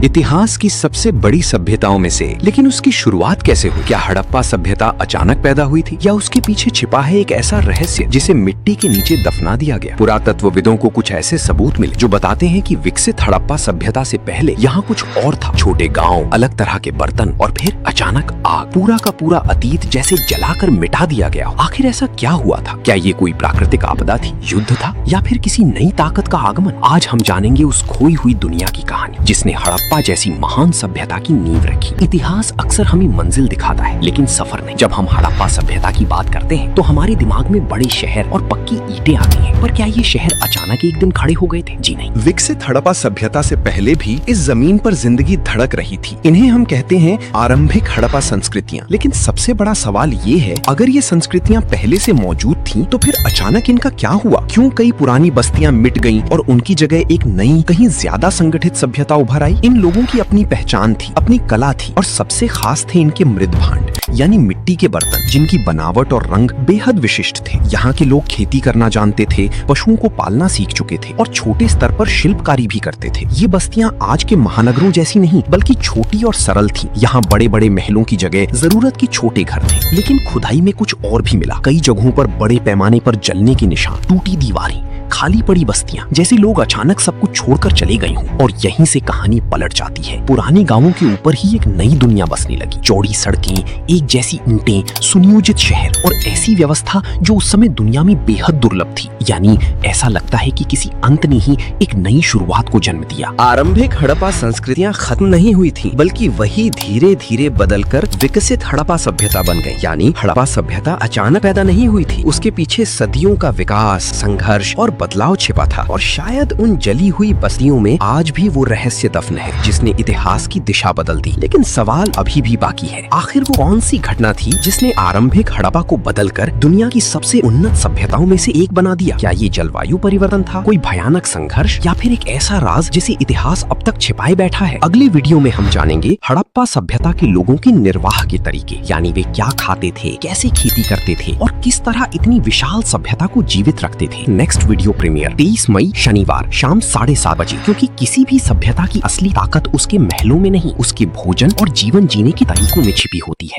इतिहास की सबसे बड़ी सभ्यताओं में से, लेकिन उसकी शुरुआत कैसे हुई? क्या हड़प्पा सभ्यता अचानक पैदा हुई थी या उसके पीछे छिपा है एक ऐसा रहस्य जिसे मिट्टी के नीचे दफना दिया गया? पुरातत्वविदों को कुछ ऐसे सबूत मिले जो बताते हैं कि विकसित हड़प्पा सभ्यता से पहले यहाँ कुछ और था। छोटे गांव, अलग तरह के बर्तन और फिर अचानक आग। पूरा का पूरा अतीत जैसे जलाकर मिटा दिया गया। आखिर ऐसा क्या हुआ था? क्या ये कोई प्राकृतिक आपदा थी, युद्ध था या फिर किसी नई ताकत का आगमन? आज हम जानेंगे उस खोई हुई दुनिया की कहानी जिसने हड़प्पा जैसी महान सभ्यता की नींव रखी। इतिहास अक्सर हमें मंजिल दिखाता है लेकिन सफर नहीं। जब हम हड़प्पा सभ्यता की बात करते हैं तो हमारे दिमाग में बड़े शहर और पक्की ईंटें आती हैं। पर क्या ये शहर अचानक एक दिन खड़े हो गए थे? जी नहीं। विकसित हड़प्पा सभ्यता से पहले भी इस जमीन पर जिंदगी धड़क रही थी। इन्हें हम कहते हैं आरंभिक हड़प्पा संस्कृतियाँ। लेकिन सबसे बड़ा सवाल ये है, अगर ये संस्कृतियाँ पहले से मौजूद थीं, तो फिर अचानक इनका क्या हुआ? क्यों कई पुरानी बस्तियाँ मिट गईं और उनकी जगह एक नई, कहीं ज्यादा संगठित सभ्यता उभर आई? इन लोगों की अपनी पहचान थी, अपनी कला थी और सबसे खास थे इनके मृद भांड यानी मिट्टी के बर्तन, जिनकी बनावट और रंग बेहद विशिष्ट थे। यहाँ के लोग खेती करना जानते थे, पशुओं को पालना सीख चुके थे और छोटे स्तर पर शिल्पकारी भी करते थे। ये बस्तियाँ आज के महानगरों जैसी नहीं बल्कि छोटी और सरल थी। यहाँ बड़े बड़े महलों की जगह जरूरत के छोटे घर थे। लेकिन खुदाई में कुछ और भी मिला। कई जगहों पर बड़े पैमाने पर जलने के निशान, टूटी दीवारें, खाली पड़ी बस्तियां, जैसे लोग अचानक सब कुछ छोड़कर चले गए हों। और यहीं से कहानी पलट जाती है। पुराने गांवों के ऊपर ही एक नई दुनिया बसने लगी। चौड़ी सड़कें, एक जैसी ईंटें, सुनियोजित शहर और ऐसी व्यवस्था जो उस समय दुनिया में बेहद दुर्लभ थी। यानी ऐसा लगता है कि किसी अंत ने ही एक नई शुरुआत को जन्म दिया। आरंभिक हड़प्पा संस्कृतियां खत्म नहीं हुई थी, बल्कि वही धीरे धीरे बदलकर विकसित हड़प्पा सभ्यता बन गई। यानी हड़प्पा सभ्यता अचानक पैदा नहीं हुई थी, उसके पीछे सदियों का विकास, संघर्ष और बदलाव छिपा था। और शायद उन जली हुई बस्तियों में आज भी वो रहस्य दफन है जिसने इतिहास की दिशा बदल दी। लेकिन सवाल अभी भी बाकी है, आखिर वो कौन सी घटना थी जिसने आरंभिक हड़प्पा को बदलकर दुनिया की सबसे उन्नत सभ्यताओं में से एक बना दिया? क्या ये जलवायु परिवर्तन था, कोई भयानक संघर्ष या फिर एक ऐसा राज जिसे इतिहास अब तक छिपाए बैठा है? अगले वीडियो में हम जानेंगे हड़प्पा सभ्यता के लोगों की निर्वाह के तरीके, यानी वे क्या खाते थे, कैसे खेती करते थे और किस तरह इतनी विशाल सभ्यता को जीवित रखते थे। नेक्स्ट वीडियो प्रीमियर 23 मई शनिवार शाम 7:30 बजे। क्योंकि किसी भी सभ्यता की असली ताकत उसके महलों में नहीं, उसके भोजन और जीवन जीने के तरीकों में छिपी होती है।